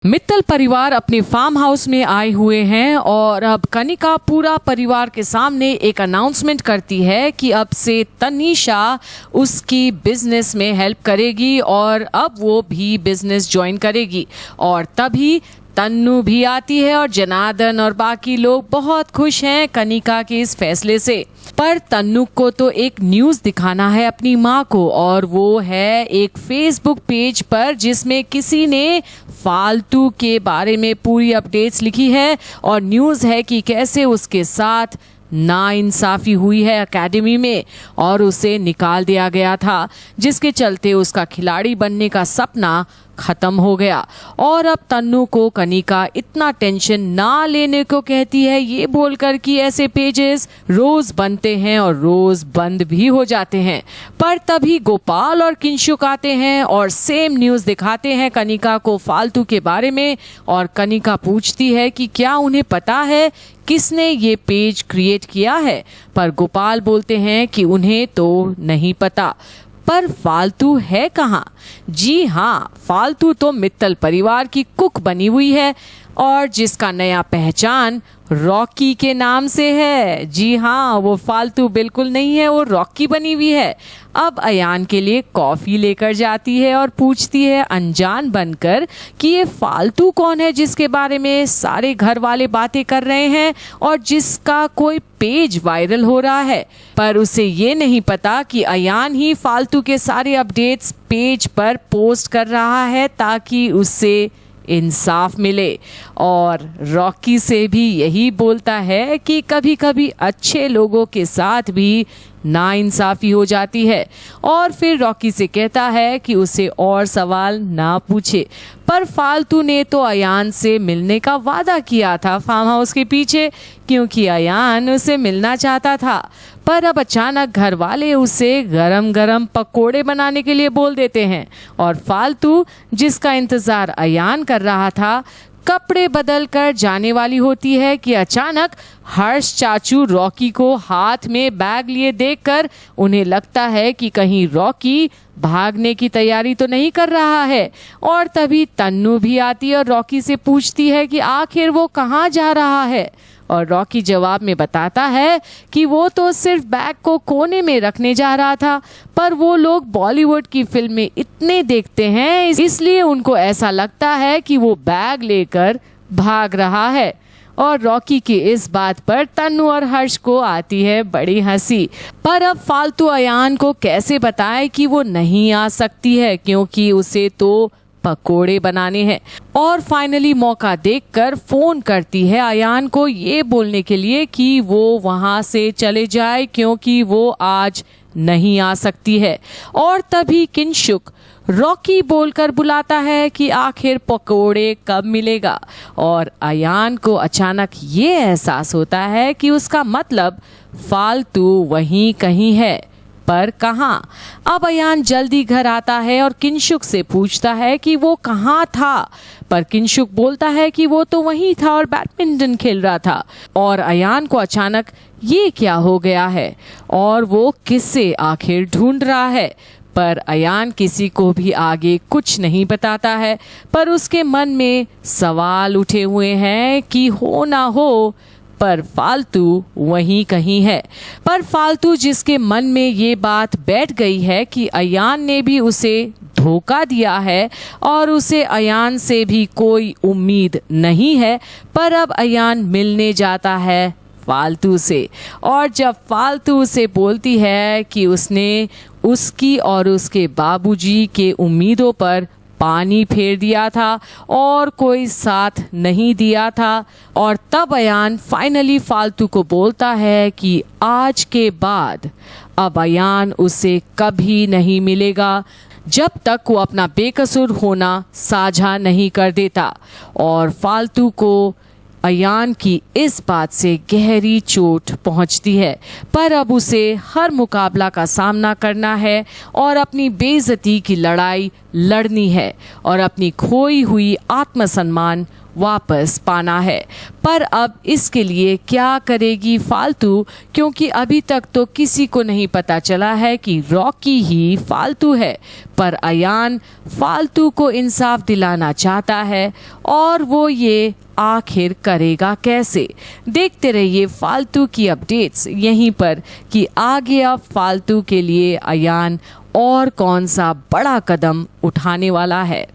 मित्तल परिवार अपने farm house में आए हुए हैं और अब कनिका पूरा परिवार के सामने एक अनाउंसमेंट करती है कि अब से तनीषा उसकी बिजनेस में हेल्प करेगी और अब वो भी बिजनेस ज्वाइन करेगी। और तभी तन्नू भी आती है और जनार्दन और बाकी लोग बहुत खुश हैं कनिका के इस फैसले से। पर तन्नू को तो एक न्यूज़ दिखाना है अपनी माँ को, और वो है एक फेसबुक पेज पर जिसमें किसी ने फालतू के बारे में पूरी अपडेट्स लिखी है और न्यूज़ है कि कैसे उसके साथ नाइंसाफी हुई है एकेडमी में और उसे निकाल दिया गया था, जिसके चलते उसका खिलाड़ी बनने का सपना खत्म हो गया। और अब तन्नू को कनिका इतना टेंशन ना लेने को कहती है, ये बोलकर कि ऐसे पेजेस रोज बनते हैं और रोज बंद भी हो जाते हैं। पर तभी गोपाल और किंशुक आते हैं और सेम न्यूज़ दिखाते हैं कनिका को फालतू के बारे में। और कनिका पूछती है कि क्या उन्हें पता है किसने ये पेज क्रिएट किया है, पर गोपाल बोलते हैं कि उन्हें तो नहीं पता। पर फालतू है कहाँ? जी हाँ, फालतू तो मित्तल परिवार की कुक बनी हुई है और जिसका नया पहचान रॉकी के नाम से है। जी हाँ, वो फालतू बिल्कुल नहीं है, वो रॉकी बनी हुई है। अब अयान के लिए कॉफ़ी लेकर जाती है और पूछती है अनजान बनकर कि ये फालतू कौन है जिसके बारे में सारे घर वाले बातें कर रहे हैं और जिसका कोई पेज वायरल हो रहा है। पर उसे ये नहीं पता कि अयान ही फालतू के सारे अपडेट्स पेज पर पोस्ट कर रहा है ताकि उससे इंसाफ मिले। और रॉकी से भी यही बोलता है कि कभी कभी अच्छे लोगों के साथ भी नाइंसाफी हो जाती है। और फिर रॉकी से कहता है कि उसे और सवाल ना पूछे। पर फालतू ने तो अयान से मिलने का वादा किया था फार्म हाउस के पीछे, क्योंकि अयान उसे मिलना चाहता था। पर अब अचानक घर वाले उसे गरम गरम पकोड़े बनाने के लिए बोल देते हैं और फालतू, जिसका इंतजार अयान कर रहा था, कपड़े बदल कर जाने वाली होती है कि अचानक हर्ष चाचू रॉकी को हाथ में बैग लिए देखकर उन्हें लगता है कि कहीं रॉकी भागने की तैयारी तो नहीं कर रहा है। और तभी तन्नू भी आती है और रॉकी से पूछती है कि आखिर वो कहाँ जा रहा है। और रॉकी जवाब में बताता है कि वो तो सिर्फ बैग को कोने में रखने जा रहा था, पर वो लोग बॉलीवुड की फिल्में इतने देखते हैं इसलिए उनको ऐसा लगता है कि वो बैग लेकर भाग रहा है। और रॉकी की इस बात पर तन्नू और हर्ष को आती है बड़ी हंसी। पर अब फालतू अयान को कैसे बताए कि वो नहीं आ सकती है, क्योंकि उसे तो पकोड़े बनाने हैं। और फाइनली मौका देखकर फोन करती है अयान को ये बोलने के लिए कि वो वहां से चले जाए क्योंकि वो आज नहीं आ सकती है। और तभी किंशुक रॉकी बोलकर बुलाता है कि आखिर पकोड़े कब मिलेगा। और अयान को अचानक ये एहसास होता है कि उसका मतलब फालतू वहीं कहीं है, पर कहाँ? अब अयान जल्दी घर आता है और किंशुक से पूछता है कि वो कहाँ था, पर किंशुक बोलता है कि वो तो वहीं था और बैडमिंटन खेल रहा था। और अयान को अचानक ये क्या हो गया है और वो किससे आखिर ढूंढ रहा है। पर अयान किसी को भी आगे कुछ नहीं बताता है, पर उसके मन में सवाल उठे हुए हैं कि हो ना हो पर फालतू वहीं कहीं है। पर फालतू जिसके मन में ये बात बैठ गई है कि अयान ने भी उसे धोखा दिया है और उसे अयान से भी कोई उम्मीद नहीं है, पर अब अयान मिलने जाता है फालतू से। और जब फालतू से बोलती है कि उसने उसकी और उसके बाबूजी के उम्मीदों पर पानी फेर दिया था और कोई साथ नहीं दिया था, और तब अयान फाइनली फालतू को बोलता है कि आज के बाद अब अयान उसे कभी नहीं मिलेगा जब तक वो अपना बेकसूर होना साझा नहीं कर देता। और फालतू को अयान की इस बात से गहरी चोट पहुंचती है, पर अब उसे हर मुकाबला का सामना करना है और अपनी बेइज्जती की लड़ाई लड़नी है और अपनी खोई हुई आत्मसम्मान वापस पाना है। पर अब इसके लिए क्या करेगी फालतू, क्योंकि अभी तक तो किसी को नहीं पता चला है कि रॉकी ही फालतू है। पर अयान फालतू को इंसाफ दिलाना चाहता है और वो ये आखिर करेगा कैसे। देखते रहिए फालतू की अपडेट्स यहीं पर कि आगे अब फालतू के लिए अयान और कौन सा बड़ा कदम उठाने वाला है।